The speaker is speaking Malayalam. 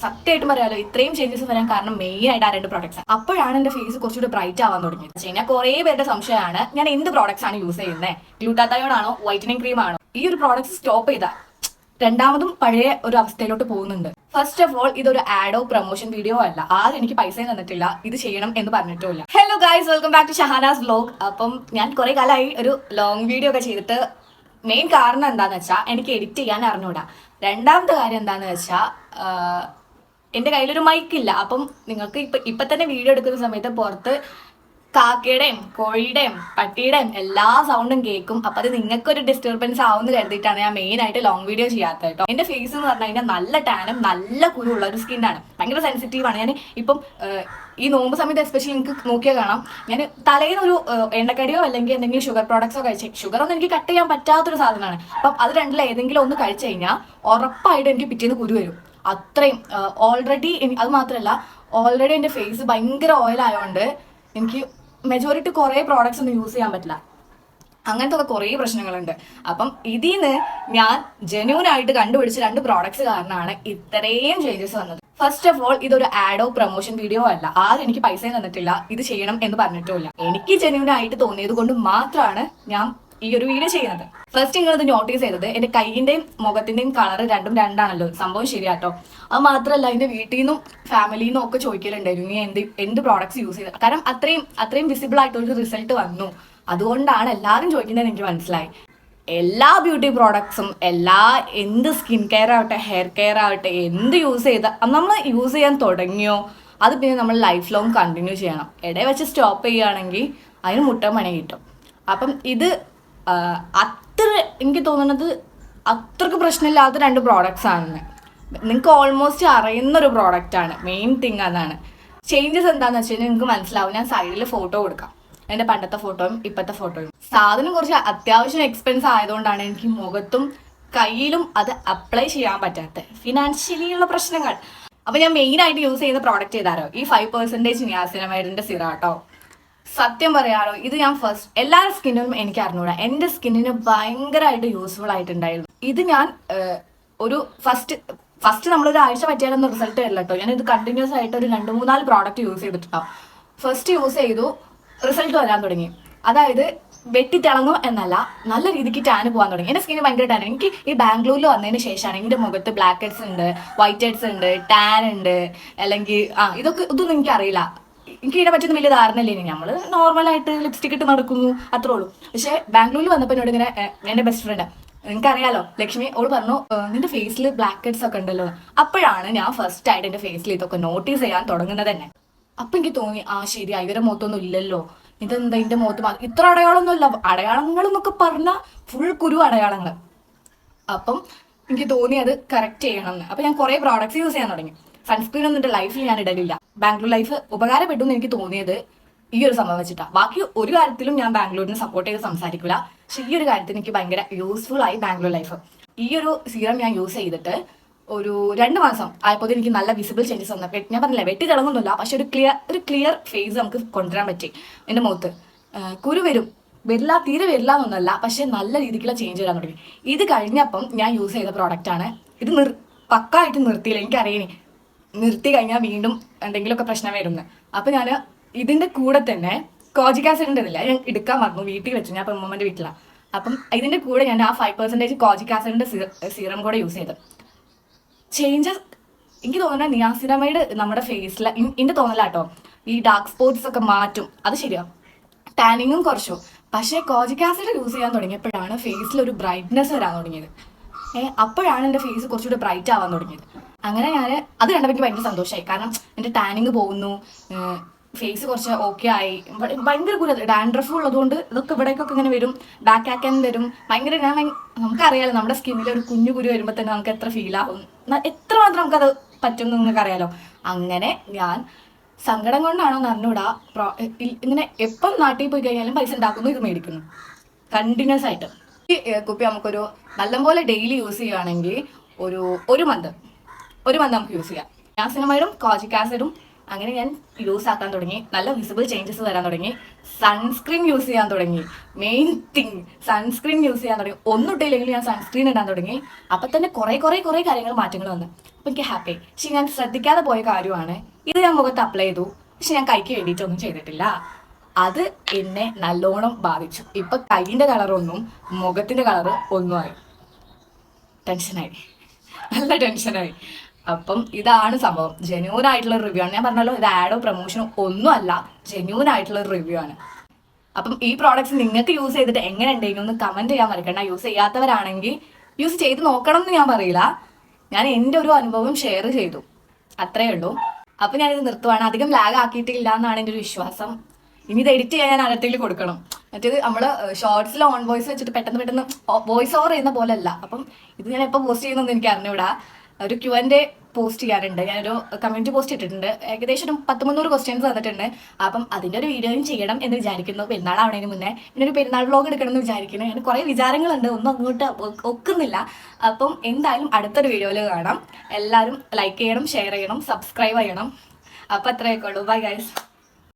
സത്യമായിട്ടും പറയാലോ ഇത്രയും ചേഞ്ചസ് വരാൻ കാരണം മെയിൻ ആയിട്ട് ആ രണ്ട് പ്രോഡക്ട്സ്. അപ്പോഴാണ് എന്റെ ഫേസ് കുറച്ചുകൂടി ബ്രൈറ്റ് ആവാൻ തുടങ്ങിയത്. ഞാൻ കുറേ പേരുടെ സംശയമാണ് ഞാൻ എന്ത് പ്രോഡക്ട്സ് ആണ് യൂസ് ചെയ്യുന്നത്, ഗ്ലൂട്ടാത്തയോൺ ആണോ വൈറ്റനിങ് ക്രീം ആണോ. ഈ ഒരു പ്രോഡക്ട്സ് സ്റ്റോപ്പ് ചെയ്താൽ രണ്ടാമതും പഴയ ഒരു അവസ്ഥയിലോട്ട് പോകുന്നുണ്ട്. ഫസ്റ്റ് ഓഫ് ഓൾ ഇതൊരു ആഡോ പ്രൊമോഷൻ വീഡിയോ അല്ല, ആരും എനിക്ക് പൈസ തന്നിട്ടില്ല, ഇത് ചെയ്യണം എന്ന് പറഞ്ഞിട്ടില്ല. Hello guys, welcome back to Shahanas vlog. അപ്പം ഞാൻ കുറെ കാലമായി ഒരു ലോങ് വീഡിയോ ഒക്കെ ചെയ്തിട്ട്. മെയിൻ കാരണം എന്താന്ന് വെച്ചാൽ എനിക്ക് എഡിറ്റ് ചെയ്യാൻ അറിഞ്ഞൂടാ. രണ്ടാമത്തെ കാര്യം എന്താന്ന് വെച്ചാൽ എൻ്റെ കയ്യിലൊരു മൈക്കില്ല. അപ്പം നിങ്ങൾക്ക് ഇപ്പൊ തന്നെ വീഡിയോ എടുക്കുന്ന സമയത്ത് പുറത്ത് കാക്കയുടെയും കോഴിയുടെയും പട്ടിയുടെയും എല്ലാ സൗണ്ടും കേൾക്കും. അപ്പൊ അത് നിങ്ങൾക്കൊരു ഡിസ്റ്റർബൻസ് ആവുമെന്ന് കരുതിയിട്ടാണ് ഞാൻ മെയിൻ ആയിട്ട് ലോങ് വീഡിയോ ചെയ്യാത്തത് കേട്ടോ. എന്റെ ഫേസ് എന്ന് പറഞ്ഞു കഴിഞ്ഞാൽ നല്ല ടാനും നല്ല കുരുള്ള ഒരു സ്കിന്നാണ്, ഭയങ്കര സെൻസിറ്റീവ് ആണ്. ഞാൻ ഇപ്പം ഈ നോമ്പ് സമയത്ത് എസ്പെഷ്യലി എനിക്ക് നോക്കിയാൽ കാണാം, ഞാൻ തലേന്ന് ഒരു എണ്ണക്കടിയോ അല്ലെങ്കിൽ എന്തെങ്കിലും ഷുഗർ പ്രോഡക്ട്സോ കഴിച്ച്, ഷുഗർ ഒന്നും എനിക്ക് കട്ട് ചെയ്യാൻ പറ്റാത്തൊരു സാധനമാണ്. അപ്പം അത് രണ്ടിൽ ഏതെങ്കിലും ഒന്ന് കഴിച്ചു കഴിഞ്ഞാൽ ഉറപ്പായിട്ട് എനിക്ക് പിറ്റേന്ന് കുരു വരും. അത്രയും ഓൾറെഡി അത് മാത്രമല്ല, ഓൾറെഡി എൻ്റെ ഫേസ് ഭയങ്കര ഓയിൽ ആയതുകൊണ്ട് എനിക്ക് മെജോറിറ്റി കുറേ പ്രോഡക്ട്സ് ഒന്നും യൂസ് ചെയ്യാൻ പറ്റില്ല. അങ്ങനത്തെ ഒക്കെ കുറേ പ്രശ്നങ്ങളുണ്ട്. അപ്പം ഇതിന്ന് ഞാൻ ജെന്യൂൻ ആയിട്ട് കണ്ടുപിടിച്ച രണ്ട് പ്രോഡക്ട്സ് കാരണമാണ് ഇത്രയും ചേഞ്ചസ് വന്നത്. ഫസ്റ്റ് ഓഫ് ഓൾ ഇതൊരു ആഡോ പ്രൊമോഷൻ വീഡിയോ അല്ല, ആരും എനിക്ക് പൈസ തന്നിട്ടില്ല, ഇത് ചെയ്യണം എന്ന് പറഞ്ഞിട്ടില്ല. എനിക്ക് ജെന്യൂൻ ആയിട്ട് തോന്നിയത് കൊണ്ട് മാത്രമാണ് ഞാൻ ഈ ഒരു വീഡിയോ ചെയ്യുന്നത്. ഫസ്റ്റ് നിങ്ങളിത് നോട്ടീസ് ചെയ്തത് എന്റെ കൈയിന്റെയും മുഖത്തിന്റെയും കളർ രണ്ടും രണ്ടാണല്ലോ, സംഭവം ശരിയാട്ടോ. അത് മാത്രമല്ല എന്റെ വീട്ടിൽ നിന്നും ഫാമിലിയിൽ നിന്നും ഒക്കെ ചോദിക്കലുണ്ടായിരുന്നു നീ എന്ത് പ്രോഡക്ട്സ് യൂസ് ചെയ്തത്. കാരണം അത്രയും വിസിബിൾ ആയിട്ടൊരു റിസൾട്ട് വന്നു. അതുകൊണ്ടാണ് എല്ലാവരും ചോദിക്കുന്നത് എനിക്ക് മനസ്സിലായി. എല്ലാ ബ്യൂട്ടി പ്രോഡക്ട്സും എന്ത് സ്കിൻ കെയർ ആവട്ടെ ഹെയർ കെയർ ആവട്ടെ എന്ത് യൂസ് ചെയ്ത നമ്മൾ യൂസ് ചെയ്യാൻ തുടങ്ങിയോ അത് പിന്നെ നമ്മൾ ലൈഫ് ലോങ് കണ്ടിന്യൂ ചെയ്യണം. ഇടയിൽ വെച്ച് സ്റ്റോപ്പ് ചെയ്യുകയാണെങ്കിൽ അതിന് മുട്ടമണി കിട്ടും. അപ്പം ഇത് അത്ര എനിക്ക് തോന്നുന്നത് അത്രക്ക് പ്രശ്നമില്ലാത്ത രണ്ട് പ്രോഡക്ട്സ് ആണ്. നിങ്ങൾക്ക് ഓൾമോസ്റ്റ് അറിയുന്നൊരു പ്രോഡക്റ്റാണ്. മെയിൻ തിങ് അതാണ്. ചേഞ്ചസ് എന്താണെന്ന് വെച്ച് കഴിഞ്ഞാൽ നിങ്ങൾക്ക് മനസ്സിലാവും. ഞാൻ സൈഡിൽ ഫോട്ടോ കൊടുക്കാം, എൻ്റെ പണ്ടത്തെ ഫോട്ടോയും ഇപ്പോഴത്തെ ഫോട്ടോയും. സാധനം കുറച്ച് അത്യാവശ്യം എക്സ്പെൻസ് ആയതുകൊണ്ടാണ് എനിക്ക് മുഖത്തും കയ്യിലും അത് അപ്ലൈ ചെയ്യാൻ പറ്റാത്തത്, ഫിനാൻഷ്യലി ഉള്ള പ്രശ്നങ്ങൾ. അപ്പം ഞാൻ മെയിനായിട്ട് യൂസ് ചെയ്യുന്ന പ്രോഡക്റ്റ് ചെയ്താലോ ഈ 5% നിയാസിനമൈഡിൻ്റെ സിറാട്ടോ. സത്യം പറയാറോ ഇത് ഞാൻ എല്ലാവരുടെ സ്കിന്നും എനിക്ക് അറിഞ്ഞൂടാ, എൻ്റെ സ്കിന്നിന് ഭയങ്കരമായിട്ട് യൂസ്ഫുൾ ആയിട്ടുണ്ടായിരുന്നു. ഇത് ഞാൻ ഒരു ഫസ്റ്റ് നമ്മളൊരു ആഴ്ച പറ്റിയാലൊന്നും റിസൾട്ട് വരില്ല കേട്ടോ. ഞാൻ ഇത് കണ്ടിന്യൂസ് ആയിട്ട് ഒരു 2-3-4 പ്രോഡക്റ്റ് യൂസ് ചെയ്തിട്ടുണ്ടാവും. ഫസ്റ്റ് യൂസ് ചെയ്തു, റിസൾട്ട് വരാൻ തുടങ്ങി. അതായത് വെട്ടിത്തിളങ്ങും എന്നല്ല, നല്ല രീതിക്ക് ടാന് പോകാൻ തുടങ്ങി. എൻ്റെ സ്കിന്ന് ഭയങ്കര ടാൻ. എനിക്ക് ഈ ബാംഗ്ലൂരിൽ വന്നതിന് ശേഷമാണ് എൻ്റെ മുഖത്ത് ബ്ലാക്ക് ഹെഡ്സ് ഉണ്ട്, വൈറ്റ് ഹെഡ്സ് ഉണ്ട്, ടാൻ ഉണ്ട്, അല്ലെങ്കിൽ ഇതൊന്നും എനിക്കറിയില്ല. എനിക്ക് ഇതിനെ പറ്റുന്ന വലിയ ധാരണയില്ലേ. നമ്മൾ നോർമലായിട്ട് ലിപ്സ്റ്റിക് ഇട്ട് നടക്കുന്നു, അത്രേ ഉള്ളൂ. പക്ഷെ ബാംഗ്ലൂരിൽ വന്നപ്പോൾ എന്നോട് ഇങ്ങനെ എൻ്റെ ബെസ്റ്റ് ഫ്രണ്ട്, നിനക്കറിയാലോ ലക്ഷ്മി, ഓള് പറഞ്ഞു നിന്റെ ഫേസിൽ ബ്ലാക്ക് ഹെഡ്സ് ഒക്കെ ഉണ്ടല്ലോ. അപ്പോഴാണ് ഞാൻ ഫസ്റ്റ് ആയിട്ട് എൻ്റെ ഫേസിൽ ഇതൊക്കെ നോട്ടീസ് ചെയ്യാൻ തുടങ്ങുന്നത് തന്നെ. അപ്പം എനിക്ക് തോന്നി ശരി, ഇവരെ മുഖത്തൊന്നും ഇല്ലല്ലോ, ഇതെന്താ എൻ്റെ മുഖത്ത് ഇത്ര അടയാളമൊന്നുമില്ല. അടയാളങ്ങൾ എന്നൊക്കെ പറഞ്ഞാൽ ഫുൾ കുരു അടയാളങ്ങൾ. അപ്പം എനിക്ക് തോന്നി അത് കറക്റ്റ് ചെയ്യണമെന്ന്. അപ്പം ഞാൻ കുറേ പ്രോഡക്ട്സ് യൂസ് ചെയ്യാൻ തുടങ്ങി. സൺസ്ക്രീൻ ഒന്നും എൻ്റെ ലൈഫിൽ ഞാൻ ഇടലില്ല. ബാംഗ്ലൂർ ലൈഫ് ഉപകാരപ്പെട്ടു എന്ന് എനിക്ക് തോന്നിയത് ഈ ഒരു സംഭവം വെച്ചിട്ടാണ്. ബാക്കി ഒരു കാര്യത്തിലും ഞാൻ ബാംഗ്ലൂരിനെ സപ്പോർട്ട് ചെയ്ത് സംസാരിക്കില്ല. പക്ഷെ ഈ ഒരു കാര്യത്തിന് എനിക്ക് ഭയങ്കര യൂസ്ഫുൾ ആയി ബാംഗ്ലൂർ ലൈഫ്. ഈ ഒരു സീറം ഞാൻ യൂസ് ചെയ്തിട്ട് ഒരു 2 മാസം ആയപ്പോൾ എനിക്ക് നല്ല വിസിബിൾ ചേഞ്ചസ് വന്നു. ഞാൻ പറഞ്ഞില്ല വെട്ടി തിളങ്ങുന്നില്ല, പക്ഷെ ഒരു ക്ലിയർ ഫേസ് നമുക്ക് കൊണ്ടുവരാൻ പറ്റി. എൻ്റെ മുഖത്ത് കുരു തീരെ വരില്ല എന്നൊന്നുമല്ല, പക്ഷെ നല്ല രീതിക്കുള്ള ചേഞ്ച് വരാൻ തുടങ്ങി. ഇത് കഴിഞ്ഞപ്പം ഞാൻ യൂസ് ചെയ്ത പ്രോഡക്റ്റാണ് ഇത്. പക്കായിട്ട് നിർത്തിയില്ല, എനിക്കറിയണേ നിർത്തി കഴിഞ്ഞാൽ വീണ്ടും എന്തെങ്കിലുമൊക്കെ പ്രശ്നം വരുന്നത്. അപ്പം ഞാൻ ഇതിൻ്റെ കൂടെ തന്നെ കോജിക് ആസിഡിൻ്റെ ഇതില്ല, ഞാൻ എടുക്കാൻ മറന്നു, വീട്ടിൽ വെച്ചു. ഞാൻ അപ്പം ഉമ്മൻ്റെ വീട്ടിലാണ്. അപ്പം ഇതിൻ്റെ കൂടെ ഞാൻ ആ 5% കോജിക് ആസിഡിൻ്റെ സീറം കൂടെ യൂസ് ചെയ്ത് ചേഞ്ചസ് എനിക്ക് തോന്നുന്നത് നിയാസിനമൈഡ് നമ്മുടെ ഫേസിൽ എൻ്റെ തോന്നലാട്ടോ ഈ ഡാർക്ക് സ്പോട്ട്സ് ഒക്കെ മാറ്റും, അത് ശരിയാവും, ടാനിങ്ങും കുറച്ചു. പക്ഷേ കോജിക് ആസിഡ് യൂസ് ചെയ്യാൻ തുടങ്ങിയപ്പോഴാണ് ഫേസിൽ ഒരു ബ്രൈറ്റ്നെസ് വരാൻ തുടങ്ങിയത്. അപ്പോഴാണ് എൻ്റെ ഫേസ് കുറച്ചുകൂടി ബ്രൈറ്റ് ആവാൻ തുടങ്ങിയത്. അങ്ങനെ ഞാൻ അത് കണ്ടപ്പോൾ എനിക്ക് ഭയങ്കര സന്തോഷമായി. കാരണം എൻ്റെ ടാനിങ് പോകുന്നു, ഫേസ് കുറച്ച് ഓക്കെ ആയി. ഭയങ്കര കുരു ഡാൻഡ്രഫ് ഉള്ളതുകൊണ്ട് ഇതൊക്കെ ഇവിടേക്കൊക്കെ ഇങ്ങനെ വരും, ബാക്ക് ആക്കാൻ വരും. ഭയങ്കര നമുക്കറിയാലോ നമ്മുടെ സ്കിന്നിൽ ഒരു കുഞ്ഞു കുരു വരുമ്പോൾ തന്നെ നമുക്ക് എത്ര ഫീൽ ആവും, എത്രമാത്രം നമുക്കത് പറ്റുമെന്ന് നിങ്ങൾക്ക് അറിയാലോ. അങ്ങനെ ഞാൻ സങ്കടം കൊണ്ടാണോ എന്നറിഞ്ഞൂടാ ഇങ്ങനെ എപ്പം നാട്ടിൽ പോയി കഴിഞ്ഞാലും പൈസ ഉണ്ടാക്കുന്നു, ഇത് മേടിക്കുന്നു കണ്ടിന്യൂസ് ആയിട്ട്. ഈ കുപ്പി നമുക്കൊരു നല്ലപോലെ ഡെയിലി യൂസ് ചെയ്യുകയാണെങ്കിൽ ഒരു മന്ത് നമുക്ക് യൂസ് ചെയ്യാം. നിയാസിനമൈഡും കോജിക് ആസിഡും അങ്ങനെ ഞാൻ യൂസ് ആക്കാൻ തുടങ്ങി. നല്ല വിസിബിൾ ചേഞ്ചസ് വരാൻ തുടങ്ങി. സൺസ്ക്രീൻ യൂസ് ചെയ്യാൻ തുടങ്ങി. മെയിൻ തിങ് സൺസ്ക്രീൻ യൂസ് ചെയ്യാൻ തുടങ്ങി. ഒന്നിട്ടില്ലെങ്കിൽ ഞാൻ സൺസ്ക്രീൻ ഇടാൻ തുടങ്ങി. അപ്പം തന്നെ കുറേ കാര്യങ്ങൾ മാറ്റങ്ങൾ വന്നു. അപ്പം എനിക്ക് ഹാപ്പി. പക്ഷെ ഞാൻ ശ്രദ്ധിക്കാതെ പോയ കാര്യമാണ്, ഇത് ഞാൻ മുഖത്ത് അപ്ലൈ ചെയ്തു, പക്ഷെ ഞാൻ കൈക്ക് വേണ്ടിയിട്ടൊന്നും ചെയ്തിട്ടില്ല. അത് എന്നെ നല്ലോണം ബാധിച്ചു. ഇപ്പം കൈയിൻ്റെ കളറൊന്നും മുഖത്തിൻ്റെ കളറ് ഒന്നുമായി. ടെൻഷനായി, നല്ല ടെൻഷനായി. അപ്പം ഇതാണ് സംഭവം. ജെന്യൂൻ ആയിട്ടുള്ള റിവ്യൂ ആണ്. ഞാൻ പറഞ്ഞല്ലോ, ഇത് ആഡോ പ്രൊമോഷനോ ഒന്നും അല്ല, ജെന്യൂൻ ആയിട്ടുള്ള റിവ്യൂ ആണ്. അപ്പം ഈ പ്രോഡക്റ്റ്സ് നിങ്ങൾക്ക് യൂസ് ചെയ്തിട്ട് എങ്ങനെ ഉണ്ടെങ്കിലും ഒന്ന് കമൻറ്റ് ചെയ്യാൻ മറക്കണ്ട. യൂസ് ചെയ്യാത്തവരാണെങ്കിൽ യൂസ് ചെയ്ത് നോക്കണം എന്ന് ഞാൻ പറയില്ല. ഞാൻ എൻ്റെ ഒരു അനുഭവം ഷെയർ ചെയ്തു, അത്രയേ ഉള്ളൂ. അപ്പം ഞാനിത് നിർത്തുവാണ്. അധികം ലാഗ് ആക്കിയിട്ടില്ല എന്നാണ് എൻ്റെ ഒരു വിശ്വാസം. ഇനി ഇത് എഡിറ്റ് ചെയ്യാൻ ഞാൻ അടുത്തേക്ക് കൊടുക്കണം. മറ്റേത് നമ്മൾ ഷോർട്സിൽ ഓൺ വോയിസ് വെച്ചിട്ട് പെട്ടെന്ന് വോയിസ് ഓവർ ചെയ്യുന്ന പോലെ അല്ല. അപ്പം ഇത് ഞാൻ എപ്പോൾ പോസ്റ്റ് ചെയ്യുന്നതെന്ന് എനിക്ക് അറിഞ്ഞൂടാ. ഒരു Q&A പോസ്റ്റ് ചെയ്യാറുണ്ട്. ഞാനൊരു കമ്മ്യൂണിറ്റി പോസ്റ്റ് ഇട്ടിട്ടുണ്ട്. ഏകദേശം ഒരു 100-300 ക്വസ്റ്റ്യൻസ് വന്നിട്ടുണ്ട്. അപ്പം അതിൻ്റെ ഒരു വീഡിയോയും ചെയ്യണം എന്ന് വിചാരിക്കുന്നു. പെരുന്നാൾ ആവണതിന് മുന്നേ പിന്നെ ഒരു പെരുന്നാൾ വ്ളോഗ് എടുക്കണം എന്ന് വിചാരിക്കുന്നു. ഞാൻ കുറേ വിചാരങ്ങളുണ്ട്, ഒന്നും അങ്ങോട്ട് ഒക്കുന്നില്ല. അപ്പം എന്തായാലും അടുത്തൊരു വീഡിയോയിൽ കാണാം. എല്ലാവരും ലൈക്ക് ചെയ്യണം, ഷെയർ ചെയ്യണം, സബ്സ്ക്രൈബ് ചെയ്യണം. അപ്പം അത്രയൊക്കെ ഉള്ളൂ. Bye guys.